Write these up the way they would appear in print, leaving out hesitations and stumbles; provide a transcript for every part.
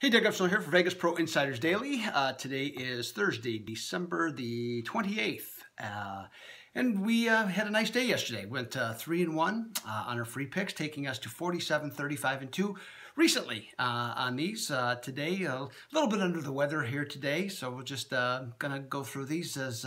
Hey, Doug Upson here for Vegas Pro Insiders Daily. Today is Thursday, December the 28th. And we had a nice day yesterday. Went 3-1 on our free picks, taking us to 47, 35, and 2 recently on these. Today, a little bit under the weather here today, so we're just going to go through these as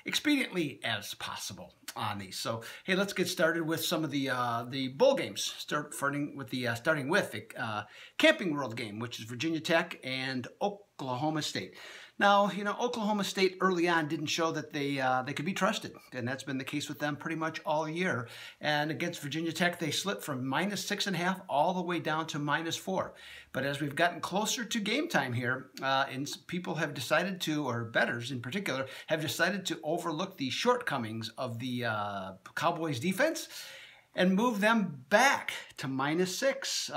expediently as possible on these. So, hey, let's get started with some of the bowl games. Starting with the Camping World game, which is Virginia Tech and Oklahoma State. Now, you know, Oklahoma State early on didn't show that they could be trusted, and that's been the case with them pretty much all year. And against Virginia Tech, they slipped from -6.5 all the way down to -4. But as we've gotten closer to game time here, and people have decided to, or bettors in particular, have decided to overlook the shortcomings of the Cowboys defense and move them back to -6.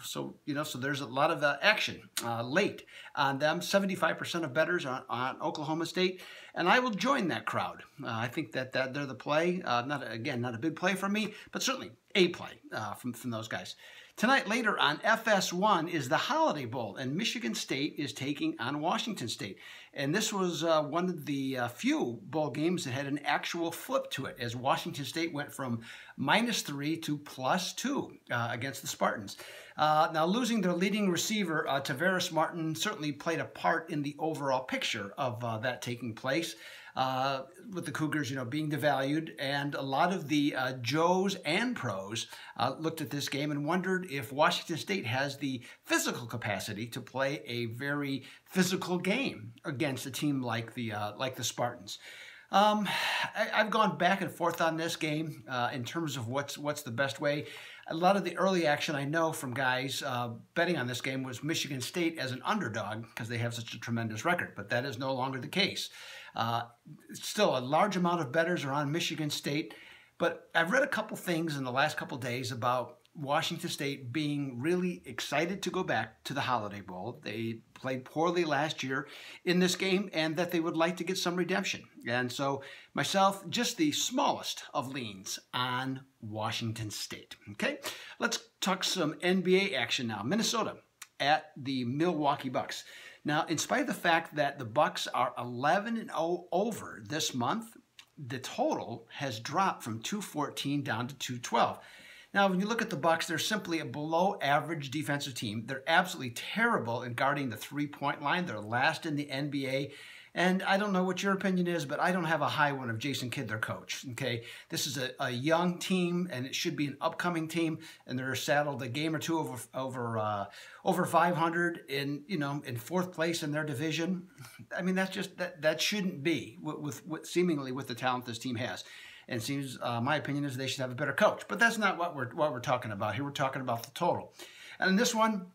So there's a lot of action late on them. 75% of bettors on Oklahoma State, and I will join that crowd. I think that they're the play. Not a big play from me, but certainly a play from those guys. Tonight, later on FS1 is the Holiday Bowl, and Michigan State is taking on Washington State. And this was one of the few bowl games that had an actual flip to it, as Washington State went from -3 to +2 against the Spartans. Now, losing their leading receiver, Tavares Martin, certainly played a part in the overall picture of that taking place. With the Cougars, being devalued, and a lot of the Joes and pros looked at this game and wondered if Washington State has the physical capacity to play a very physical game against a team like the Spartans. I've gone back and forth on this game in terms of what's the best way. A lot of the early action I know from guys betting on this game was Michigan State as an underdog because they have such a tremendous record, but that is no longer the case. Still, a large amount of bettors are on Michigan State, but I've read a couple things in the last couple days about Washington State being really excited to go back to the Holiday Bowl. They played poorly last year in this game, and that they would like to get some redemption. And so myself, just the smallest of leans on Washington State. Okay, let's talk some NBA action now. Minnesota at the Milwaukee Bucks. Now, in spite of the fact that the Bucks are 11-0 over this month, the total has dropped from 214 down to 212. Now, when you look at the Bucks, they're simply a below-average defensive team. They're absolutely terrible in guarding the three-point line. They're last in the NBA. And I don't know what your opinion is, but I don't have a high one of Jason Kidd, their coach. Okay, this is a young team, and it should be an upcoming team, and they're saddled a game or two over 500 in fourth place in their division. I mean, that shouldn't be with seemingly with the talent this team has. And it seems, my opinion is they should have a better coach. But that's not what we're talking about here. We're talking about the total. And in this one,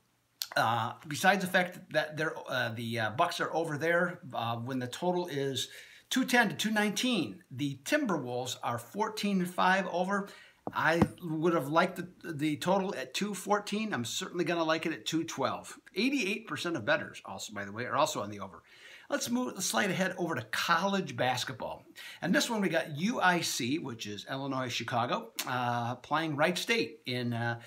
besides the fact that the Bucks are over there, when the total is 210 to 219, the Timberwolves are 14-5 over. I would have liked the total at 214. I'm certainly going to like it at 212. 88% of bettors, also, by the way, are also on the over. Let's slide ahead over to college basketball. And this one we got UIC, which is Illinois Chicago, playing Wright State in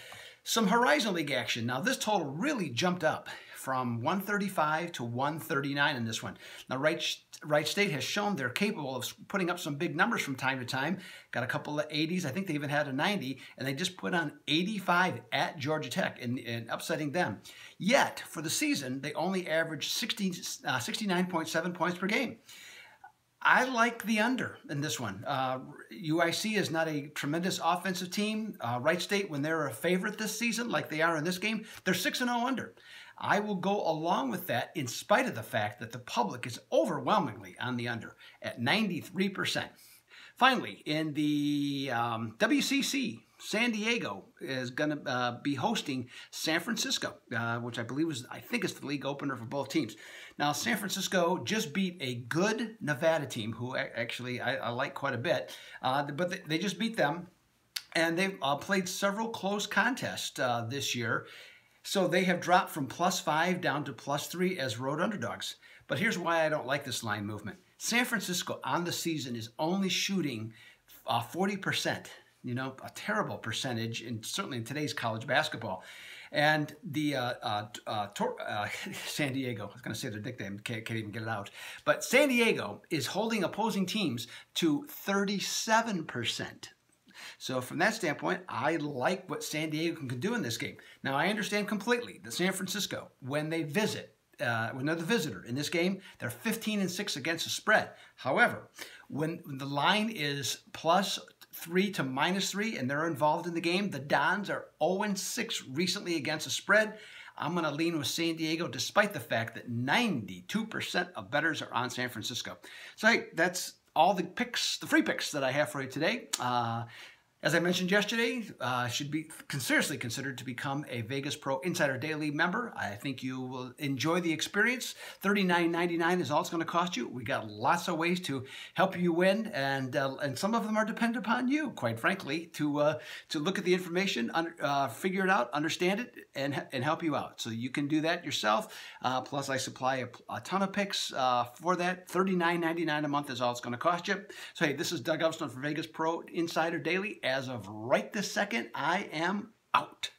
some Horizon League action. Now, this total really jumped up from 135 to 139 in this one. Now, Wright State has shown they're capable of putting up some big numbers from time to time. Got a couple of 80s. I think they even had a 90, and they just put on 85 at Georgia Tech in upsetting them. Yet, for the season, they only averaged 69.7 points per game. I like the under in this one. UIC is not a tremendous offensive team. Wright State, when they're a favorite this season, like they are in this game, they're 6-0 under. I will go along with that in spite of the fact that the public is overwhelmingly on the under at 93%. Finally, in the WCC, San Diego is going to be hosting San Francisco, which I think is the league opener for both teams. Now, San Francisco just beat a good Nevada team, who actually I like quite a bit, but they just beat them, and they've played several close contests this year. So they have dropped from +5 down to +3 as road underdogs. But here's why I don't like this line movement. San Francisco on the season is only shooting 40%. A terrible percentage, and certainly in today's college basketball. And the San Diego, I was going to say their nickname, can't even get it out. But San Diego is holding opposing teams to 37%. So from that standpoint, I like what San Diego can do in this game. Now, I understand completely that San Francisco, when they visit, when they're the visitor in this game, they're 15-6 against the spread. However, when the line is +3 to -3 and they're involved in the game, the Dons are 0-6 recently against the spread. I'm going to lean with San Diego despite the fact that 92% of bettors are on San Francisco. So hey, that's all the picks, the free picks that I have for you today. As I mentioned yesterday, should be seriously considered to become a Vegas Pro Insider Daily member. I think you will enjoy the experience. $39.99 is all it's going to cost you. We got lots of ways to help you win, and some of them are dependent upon you, quite frankly, to look at the information, figure it out, understand it, and help you out. So you can do that yourself. Plus, I supply a ton of picks for that. $39.99 a month is all it's going to cost you. So hey, this is Doug Upstone for Vegas Pro Insider Daily. As of right this second, I am out.